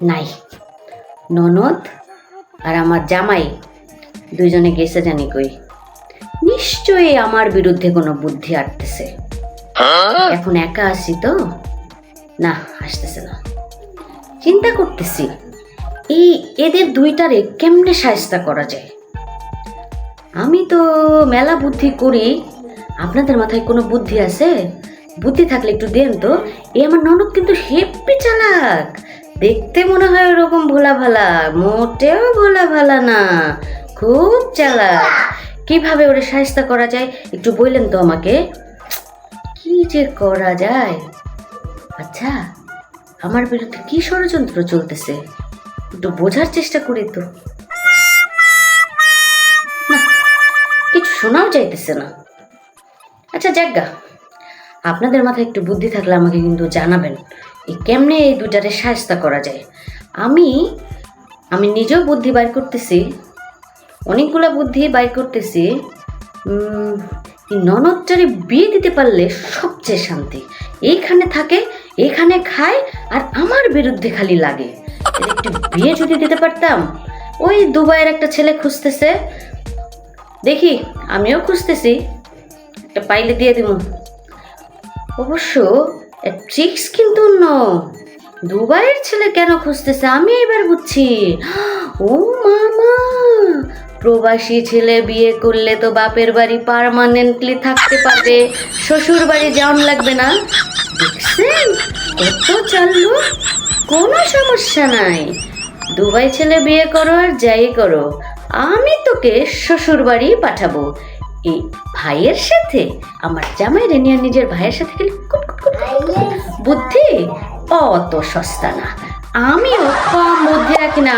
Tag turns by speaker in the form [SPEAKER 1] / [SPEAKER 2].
[SPEAKER 1] নাই, ননদ আর আমার জামাই দুইজনে গেছে জানি কই। নিশ্চয়ই আমার বিরুদ্ধে কোনো বুদ্ধি আটতেছে। এখন একা আছি তো, না আসতেছে না। চিন্তা করতেছি এই এদের দুইটারে কেমনে শায়েস্তা করা যায়। আমি তো মেলা বুদ্ধি করি, আপনাদের মাথায় কোনো বুদ্ধি আছে? বুদ্ধি থাকলে একটু দেন তো। এ আমার ননদ কিন্তু হেব্বি চালাক, দেখতে মনে হয় ওরকম ভোলা ভালা, মোটেও ভোলা ভালা না, খুব চালাক। কিভাবে ওরে শায়েস্তা করা যায় একটু বললেন তো আমাকে। কি যে করা যায়। আচ্ছা, আমার বিরুদ্ধে কি ষড়যন্ত্র চলতেছে একটু বোঝার চেষ্টা করি তো। না, কিছু শোনাও যাইতেছে না। আচ্ছা যাজ্ঞা, আপনাদের মাথায় একটু বুদ্ধি থাকলে আমাকে কিন্তু জানাবেন, এই কেমনে এই দুটারে শায়েস্তা করা যায়। আমি আমি নিজেও বুদ্ধি বাইর করতেছি, অনেকগুলা বুদ্ধি বাইর করতেছি। এই ননদটারে বিয়ে দিতে পারলে সবচেয়ে শান্তি। এইখানে থাকে, এইখানে খায়, আর আমার বিরুদ্ধে খালি লাগে। এর একটু বিয়ে যদি দিতে পারতাম। ওই দুবাইয়ের একটা ছেলে খুঁজতেছে, দেখি আমিও খুঁজতেছি, একটা পাইলে দিয়ে দিব। অবশ্য ট্রিক্স কিন্তু অন্য। দুবাইয়ের ছেলে কেন খুঁজতেছে আমি এবার বুঝছি। ও মামা, প্রবাসী ছেলে বিয়ে করলে তো বাপের বাড়ি পার্মানেন্টলি থাকতে পারবে, শ্বশুর বাড়ি যাওয়ান লাগবে না। দেখছেন কত চালু, কোনো সমস্যা নাই। দুবাই ছেলে বিয়ে করো আর যাই করো, আমি তোকে শ্বশুর বাড়ি পাঠাবো। এই ভাইয়ের সাথে আমার জামাই রেনিয়া নিজের ভাইয়ের সাথে গেলে বুদ্ধি অত সস্তা না, আমিও কম বুদ্ধি রাখি না।